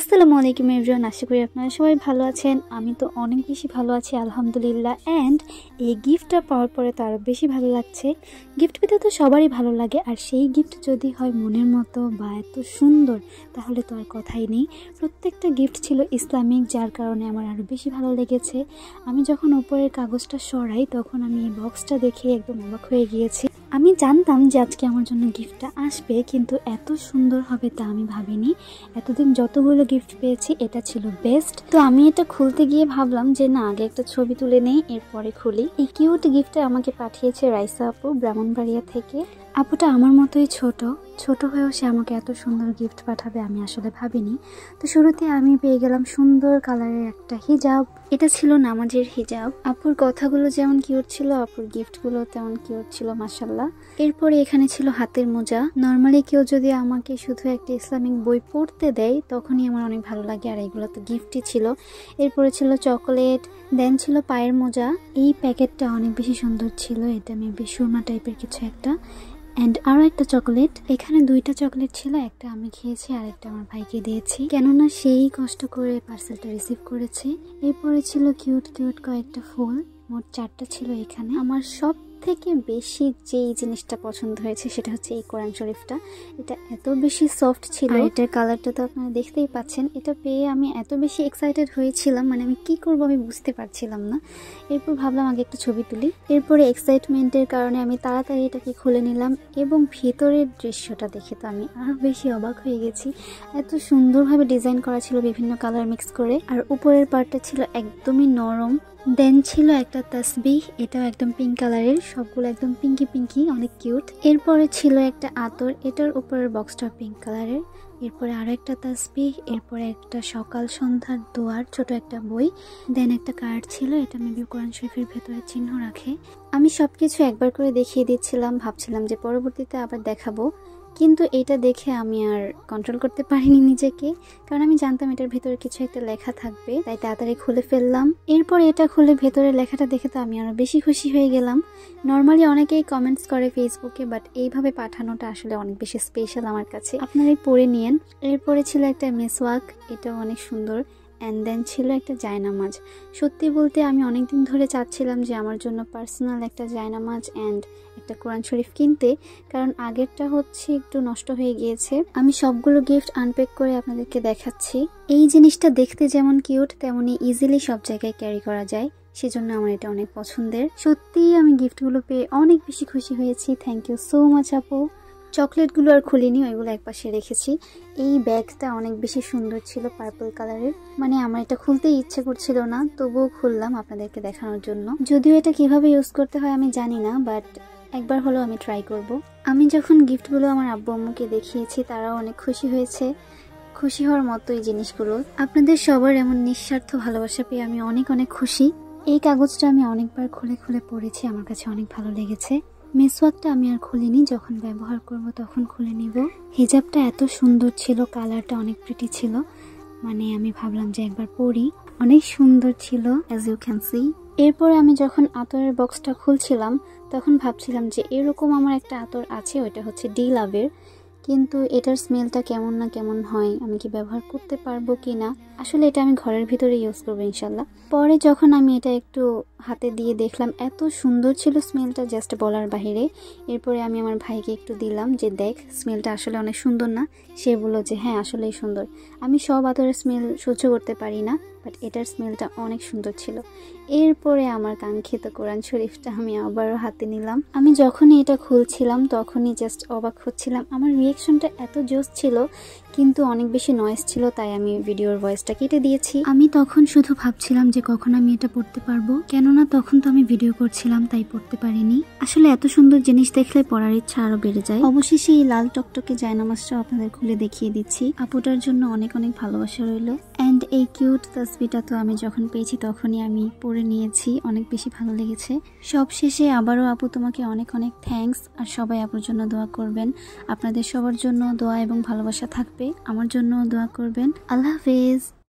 আসসালামু আলাইকুম এভরিওয়ান, আশা করি আপনারা সবাই ভালো আছেন। আমি তো অনেক বেশি ভালো আছি আলহামদুলিল্লাহ। অ্যান্ড এই গিফটটা পাওয়ার পরে তো আরও বেশি ভালো লাগছে। গিফট পেতে তো সবারই ভালো লাগে, আর সেই গিফট যদি হয় মনের মতো বা এত সুন্দর তাহলে তো আর কথাই নেই। প্রত্যেকটা গিফট ছিল ইসলামিক, যার কারণে আমার আরও বেশি ভালো লেগেছে। আমি যখন উপরের কাগজটা সরাই তখন আমি এই বক্সটা দেখে একদম অবাক হয়ে গিয়েছি। আমি জানতাম যে আজকে আমার জন্য গিফটটা আসবে, কিন্তু এত সুন্দর হবে তা আমি ভাবিনি। এতদিন যতগুলো গিফট পেয়েছি এটা ছিল বেস্ট। তো আমি এটা খুলতে গিয়ে ভাবলাম যে না, আগে একটা ছবি তুলে নেই, এরপরে খুলি। এই কিউট গিফটটা আমাকে পাঠিয়েছে রাইসা আপু, ব্রাহ্মণবাড়িয়া থেকে। আপুটা আমার মতোই ছোট হয়েও সে আমাকে এত সুন্দর গিফট পাঠাবে আমি আসলে ভাবিনি। তো শুরুতে আমি পেয়ে গেলাম সুন্দর কালারের একটা হিজাব। এটা ছিল নামাজের হিজাব। আপুর কথাগুলো যেমন কিউট ছিল, আপুর গিফটগুলো তেমন কিউট ছিল মাশাআল্লাহ। এরপরে এখানে ছিল হাতের মোজা। নর্মালি কেউ যদি আমাকে শুধু একটা ইসলামিক বই পড়তে দেয় তখনই আমার অনেক ভালো লাগে, আর এগুলো তো গিফটই ছিল। এরপরে ছিল চকোলেট, দেন ছিল পায়ের মোজা। এই প্যাকেটটা অনেক বেশি সুন্দর ছিল, এটা মেবি সুরমা টাইপের কিছু একটা। অ্যান্ড আরও একটা চকোলেট। এখানে দুইটা চকোলেট ছিল, একটা আমি খেয়েছি আর একটা আমার ভাইকে দিয়েছি, কেননা সেই কষ্ট করে পার্সেলটা রিসিভ করেছে। এরপরে ছিল কিউট কয়েকটা ফুল, মোট 4টা ছিল এখানে। আমার সব থেকে বেশি যেই জিনিসটা পছন্দ হয়েছে সেটা হচ্ছে এই কোরআন শরীফটা। এটা এত বেশি সফট ছিল, এটার কালারটা তো আপনারা দেখতেই পাচ্ছেন। এটা পেয়ে আমি এত বেশি এক্সাইটেড হয়েছিলাম, মানে আমি কি করবো আমি বুঝতে পারছিলাম না। এরপর ভাবলাম আগে একটা ছবি তুলি। এরপরে এক্সাইটমেন্টের কারণে আমি তাড়াতাড়ি এটাকে খুলে নিলাম, এবং ভিতরের দৃশ্যটা দেখে তো আমি আরো বেশি অবাক হয়ে গেছি। এত সুন্দরভাবে ডিজাইন করা ছিল বিভিন্ন কালার মিক্স করে, আর উপরের পার্টটা ছিল একদমই নরম। দেন ছিল একটা তাসবিহ, এটাও একদম পিঙ্ক কালারের, সবগুলো একদম পিঙ্কি অনেক কিউট। এরপরে ছিল একটা আতর, এটার উপরের বক্সটা পিঙ্ক কালারের। এরপরে আরো একটা তাসবিহ, এরপরে একটা সকাল সন্ধ্যার দোয়ার ছোট একটা বই, দেন একটা কার্ড ছিল, এটা মেবি কোরআন শরীফের ভেতরে চিহ্ন রাখে। আমি সবকিছু একবার করে দেখিয়ে দিচ্ছিলাম, ভাবছিলাম যে পরবর্তীতে আবার দেখাবো, কিন্তু এটা দেখে আমি আর কন্ট্রোল করতে পারিনি নিজেকে, কারণ আমি জানতাম এটার ভেতরে কিছু একটা লেখা থাকবে, তাই তাড়াতাড়ি খুলে ফেললাম। এরপর এটা খুলে ভেতরে লেখাটা দেখে তো আমি আরো বেশি খুশি হয়ে গেলাম। নর্মালি অনেকেই কমেন্টস করে ফেসবুকে, বাট এইভাবে পাঠানোটা আসলে অনেক বেশি স্পেশাল আমার কাছে। আপনারাই পড়ে নিয়েন। এরপরে ছিল একটা মেসওয়াক, এটাও অনেক সুন্দর। অ্যান্ড দেন ছিল একটা জায়নামাজ। সত্যি বলতে আমি অনেকদিন ধরে চাচ্ছিলাম যে আমার জন্য পার্সোনাল একটা জায়নামাজ অ্যান্ড একটা কোরআন শরীফ কিনতে, কারণ আগেরটা হচ্ছে একটু নষ্ট হয়ে গিয়েছে। আমি সবগুলো গিফট আনপ্যাক করে আপনাদেরকে দেখাচ্ছি। এই জিনিসটা দেখতে যেমন কিউট, তেমনি ইজিলি সব জায়গায় ক্যারি করা যায়, সেজন্য আমার এটা অনেক পছন্দের। সত্যিই আমি গিফটগুলো পেয়ে অনেক বেশি খুশি হয়েছি। থ্যাংক ইউ সো মাচ আপু। চকলেটগুলো আর খুলিনি, ওইগুলো একপাশে রেখেছি। এই ব্যাগটা অনেক বেশি সুন্দর ছিল, পার্পল কালারের। মানে আমার এটা খুলতেই ইচ্ছে করছিল না, তবুও খুললাম আপনাদেরকে দেখানোর জন্য। যদিও এটা কিভাবে ইউজ করতে হয় আমি জানি না, বাট একবার হলেও আমি ট্রাই করব। আমি যখন গিফটগুলো আমার আব্বু আম্মুকে দেখিয়েছি তারাও অনেক খুশি হয়েছে। খুশি হওয়ার মতো এই জিনিসগুলো। আপনাদের সবার এমন নিঃস্বার্থ ভালোবাসা পেয়ে আমি অনেক খুশি। এই কাগজটা আমি অনেকবার খুলে পড়েছি, আমার কাছে অনেক ভালো লেগেছে। মেসওয়াকটা আমি আর খুলিনি, যখন ব্যবহার করব তখন খুলে নিব। হিজাবটা এত সুন্দর ছিল, কালারটা অনেক প্রিটি ছিল, মানে আমি ভাবলাম যে একবার পরি। অনেক সুন্দর ছিল, অ্যাজ ইউ ক্যান সি। এরপর আমি যখন আতরের বক্সটা খুলছিলাম তখন ভাবছিলাম যে এরকম আমার একটা আতর আছে, ওইটা হচ্ছে ডি লাভের, কিন্তু এটার স্মেলটা কেমন না কেমন হয়, আমি কি ব্যবহার করতে পারবো কি না। আসলে এটা আমি ঘরের ভিতরে ইউজ করবো ইনশাল্লাহ। পরে যখন আমি এটা একটু হাতে দিয়ে দেখলাম এত সুন্দর ছিল স্মেলটা, জাস্ট বলার বাহিরে। এরপরে আমি আমার ভাইকে একটু দিলাম যে দেখ স্মেলটা আসলে অনেক সুন্দর না। সে বললো যে হ্যাঁ আসলেই সুন্দর। আমি সব আতরের স্মেল সহ্য করতে পারি না, বাট এটার স্মেলটা অনেক সুন্দর ছিল। এরপরে আমার কাঙ্ক্ষিত কোরআন শরীফটা আমি আবারও হাতে নিলাম। আমি যখনই এটা খুলছিলাম তখনই জাস্ট অবাক হচ্ছিলাম। আমার রিয়েকশনটা এত জোস ছিল, কিন্তু অনেক বেশি নয়েজ ছিল, তাই আমি ভিডিওর ভয়েসটা কেটে দিয়েছি। আমি তখন শুধু ভাবছিলাম যে কখন আমি এটা পড়তে পারবো, কেননা তখন তো আমি ভিডিও করছিলাম, তাই পড়তে পারিনি। আসলে এত সুন্দর জিনিস দেখলে পড়ার ইচ্ছা আরো বেড়ে যায়। অবশেষে এই লাল টকটকে জায়নামাজটা আপনাদের খুলে দেখিয়ে দিচ্ছি। আপুটার জন্য অনেক ভালোবাসা রইলো। অ্যান্ড এই কিউট তাসবিটা তো আমি যখন পেয়েছি তখনই আমি পরে নিয়েছি, অনেক বেশি ভালো লেগেছে। সব শেষে আবারও আপু তোমাকে অনেক থ্যাঙ্কস, আর সবাই আপুর জন্য দোয়া করবেন। আপনাদের সবার জন্য দোয়া এবং ভালোবাসা থাকবে, আমার জন্য দোয়া করবেন। আল্লাহ হাফেজ।